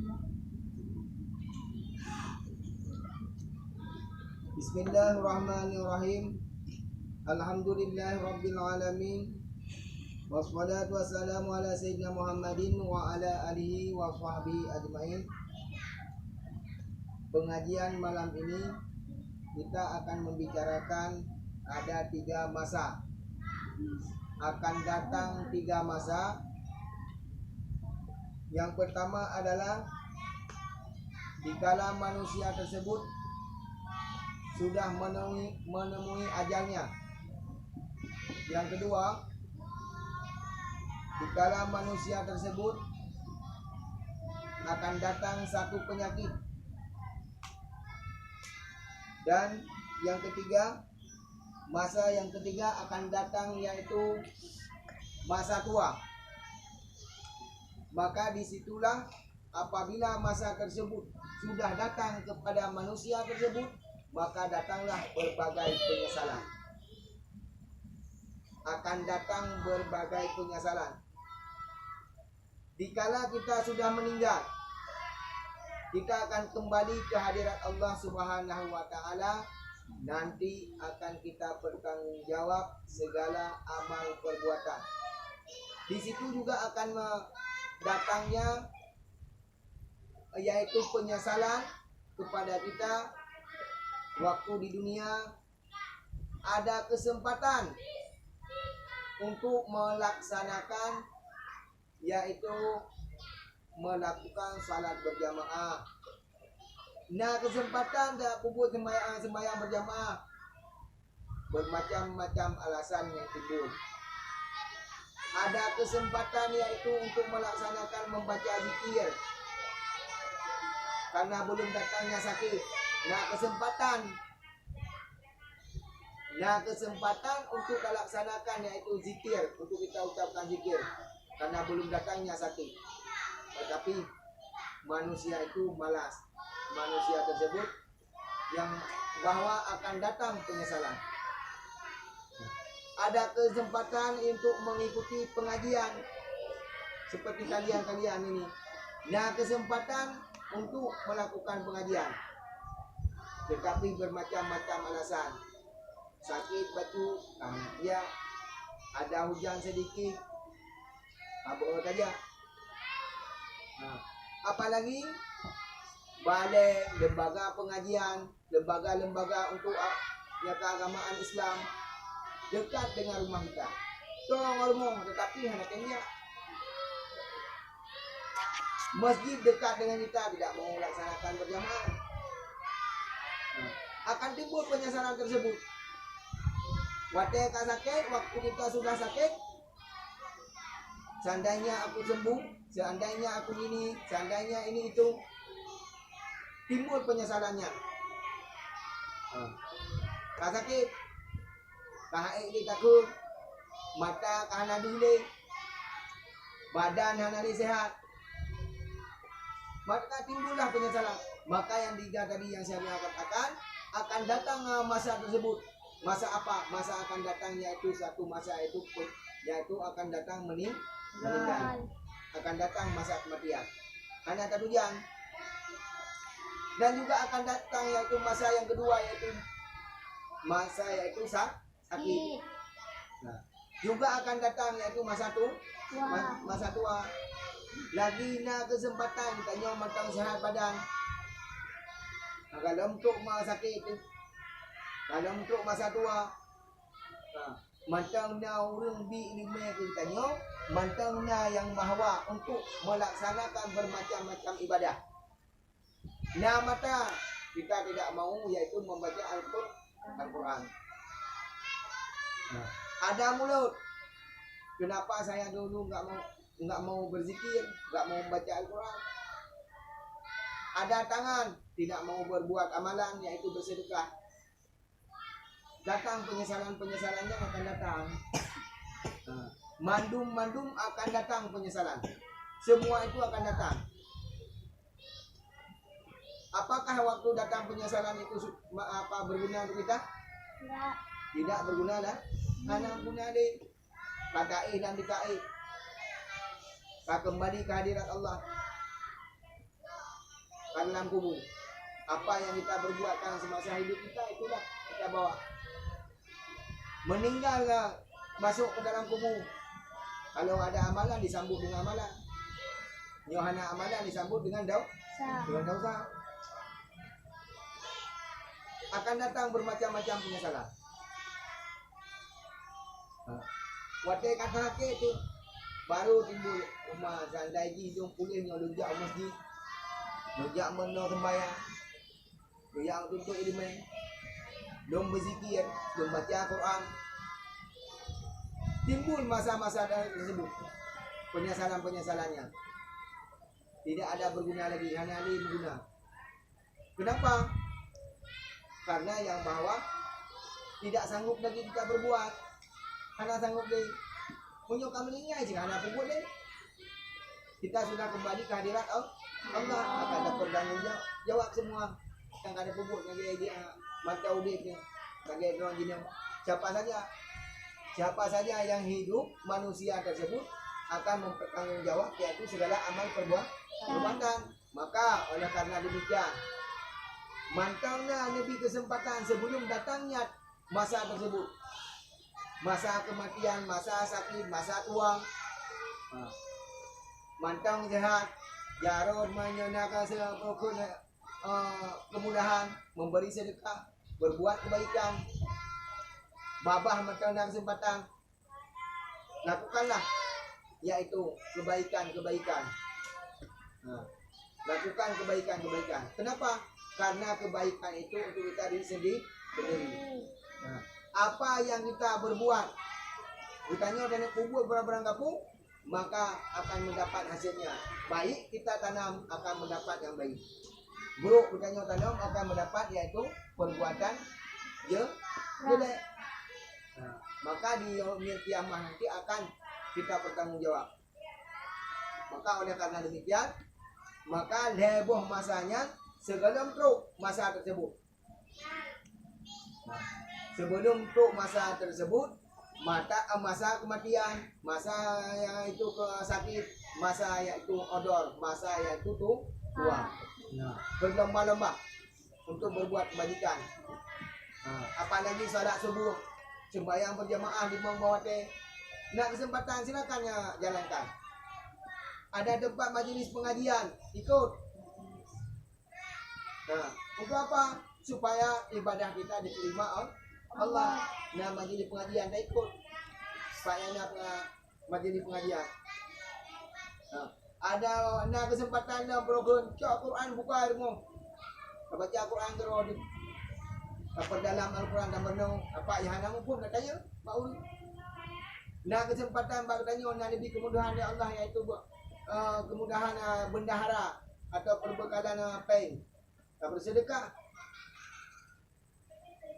Bismillahirrahmanirrahim. Alhamdulillahirabbil alamin. Wassalatu wassalamu ala sayyidina Muhammadin wa ala alihi wa sahbihi ajmain. Pengajian malam ini kita akan membicarakan ada 3 masa. Akan datang 3 masa. Yang pertama adalah dikala manusia tersebut sudah menemui ajalnya. Yang kedua, dikala manusia tersebut akan datang satu penyakit. Dan yang ketiga, masa yang ketiga akan datang yaitu masa tua. Maka disitulah apabila masa tersebut sudah datang kepada manusia tersebut, maka datanglah berbagai penyesalan. Akan datang berbagai penyesalan. Dikala kita sudah meninggal, kita akan kembali ke hadirat Allah Subhanahu wa taala. Nanti akan kita bertanggungjawab segala amal perbuatan. Di situ juga akan datangnya yaitu penyesalan kepada kita. Waktu di dunia ada kesempatan untuk melaksanakan yaitu melakukan salat berjamaah. Nah, kesempatan tak pupuk sembahyang berjamaah, bermacam-macam alasan yang timbul. Ada kesempatan yaitu untuk melaksanakan membaca zikir karena belum datangnya sakit. Nah, kesempatan untuk dilaksanakan yaitu zikir, untuk kita ucapkan zikir karena belum datangnya sakit. Tetapi manusia itu malas. Manusia tersebut yang bahwa akan datang penyesalan. Ada kesempatan untuk mengikuti pengajian seperti kalian ini. Nah, kesempatan untuk melakukan pengajian, tetapi bermacam-macam alasan. Sakit batu, ya ada hujan sedikit, apa saja. Nah, apalagi balai, lembaga pengajian, lembaga-lembaga untuk keagamaan Islam dekat dengan rumah kita. Ngomong, tetapi henaknya masjid dekat dengan kita tidak mau melaksanakan berjamaah. Akan timbul penyesalan tersebut. Waktu kita sudah sakit, seandainya aku sembuh, seandainya aku ini, seandainya ini itu, timbul penyesalannya. Kak sakit, kak ini takut, mata kahana dile, badan hanali sehat, maka timbullah penyesalan. Maka yang tadi yang saya katakan, akan datang masa tersebut. Masa apa? Masa akan datang yaitu satu masa yaitu akan datang meninggal. Akan datang masa kematian. Hanya tujuan. Dan juga akan datang yaitu masa yang kedua yaitu masa yaitu sakit. Nah, juga akan datang yaitu masa tua. Lagi kesempatan tanya matang sehat badan. Kalau untuk masa sakit, kalau untuk masa tua, mantang na urung bi lima kita tanya, mantang na yang bahwa untuk melaksanakan bermacam-macam ibadah. Nah, mata kita tidak mau yaitu membaca Al-Quran. Nah, ada mulut. Kenapa saya dulu nggak mau berzikir, nggak mau membaca Al-Quran? Ada tangan, tidak mau berbuat amalan yaitu bersedekah. Datang penyesalan-penyesalannya akan datang. Mandum akan datang penyesalan. Semua itu akan datang. Apakah waktu datang penyesalan itu berguna untuk kita? Tidak berguna dah. Karena guna deh. Pakai dan dikai. Kembali ke hadirat Allah. ke dalam kubur. Apa yang kita berbuatkan semasa hidup kita, itulah kita bawa. Meninggal masuk ke dalam kubur. Kalau ada amalan disambut dengan amalan. Yohana amalan disambut dengan dosa. Akan datang bermacam-macam penyesalan. Waktu kata sakit tu baru timbul rumah sandai hidung pulihnya lujak masjid. Lujak meno sembahyang. Lujak tuntut ilmu. Belum berzikir, belum baca Quran. Timbul masa-masa tersebut. Penyesalan-penyesalannya. Tidak ada berguna lagi, hanya Ali berguna. Kenapa? Karena yang bawah tidak sanggup lagi kita berbuat. Karena sanggup lagi. Punya kami ingat je, hanya berbuat lagi. Kita sudah kembali ke hadirat Allah akan dapat tanggung jawab semua. Yang ada berbuat lagi dia mata udipnya. Bagi orang jenis. Siapa saja yang hidup manusia tersebut akan mempertanggungjawab yaitu segala amal perbuatan. Maka oleh karena demikian mantaunya Nabi kesempatan sebelum datangnya masa tersebut, masa kematian, masa sakit, masa tua, mantau sehat, jarod menyenangkan seapapun kemudahan, memberi sedekah, berbuat kebaikan, babah mantau kesempatan, lakukanlah yaitu kebaikan-kebaikan. Lakukan kebaikan-kebaikan. Kenapa? Karena kebaikan itu untuk kita diri sendiri. Apa yang kita berbuat, ditanya dan kubur barang-barang kampung, maka akan mendapat hasilnya. Baik kita tanam akan mendapat yang baik. Buruk ditanya tanam akan mendapat yaitu perbuatan jelek. Maka di yaumil kiamah nanti akan kita bertanggungjawab. Maka oleh karena demikian, maka heboh masanya sebelum truk masa tersebut. Sebelum truk masa tersebut, masa kematian, masa yang itu sakit, masa yaitu odor, masa yaitu tua. Berlomba-lomba untuk berbuat kebajikan. Apalagi salat subuh, sembahyang berjamaah di Mawate. Nak kesempatan silakan ya jalankan. Ada tempat majlis pengajian, ikut. Untuk apa? Supaya ibadah kita diterima Allah. Nah, majlis pengajian tak ikut. Supaya nak majlis pengajian. Ada kesempatan dalam program cak Quran buka ilmu. Baca Quran terus. Apa dalam Al-Quran dan berenung apa yang hana pun nak tanya, Pak Uli. Nah, kesempatan bagi tanya Nabi kemudahan dari Allah iaitu kemudahan bendahara atau perbekalan pain. Bersedekah.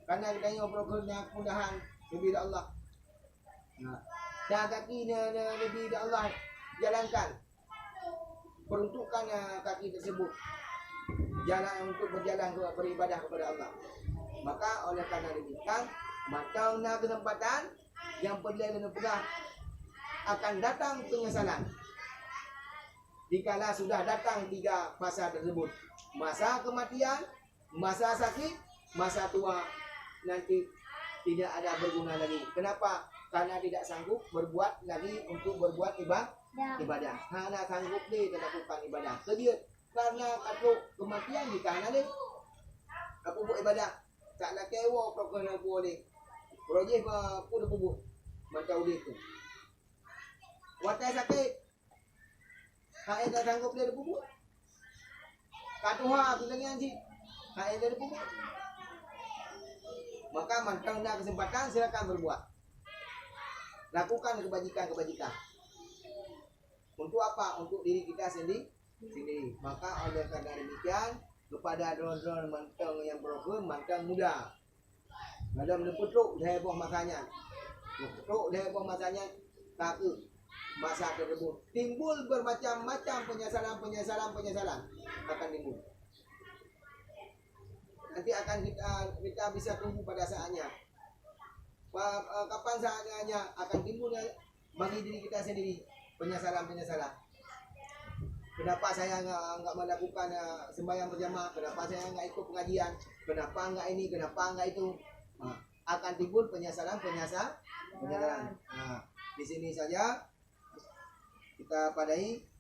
Karena kita tanya programnya kemudahan Nabi dari Allah. Dan kaki Nabi dari Allah jalankan. Peruntukan kaki tersebut jalan untuk berjalan beribadah kepada Allah. Maka oleh karena demikian, maka kesempatan yang perlu dan pernah akan datang penyesalan. Dikala sudah datang 3 masa tersebut, masa kematian, masa sakit, masa tua, nanti tidak ada berguna lagi. Kenapa? Karena tidak sanggup berbuat lagi untuk berbuat ibadah. Hanya sanggup dia melakukan ibadah. Kedia karena kalau kematian di kanan dia, aku buat ibadah. Tak nak kewa perkara boleh. Projek pun dah buat macam itu. Watai sakit. Hak tak sanggup dia dah buat. Katuha kita nganji. Hak dia dah buat. Maka mantang dah kesempatan silakan berbuat. Lakukan kebajikan-kebajikan. Untuk apa? Untuk diri kita sendiri. Maka oleh karena demikian kepada drone-drone mantang yang program mantang muda. Dalam leputruk heboh masanya. Leputruk heboh masanya takut masa tersebut. Timbul bermacam-macam penyesalan akan timbul. Nanti akan kita bisa tunggu pada saatnya. Kapan saatnya akan timbul bagi diri kita sendiri penyesalan. kenapa saya nggak melakukan sembahyang berjamaah, kenapa saya nggak ikut pengajian, kenapa nggak ini, kenapa nggak itu. Nah, akan timbul penyesalan. Nah, di sini saja kita padai.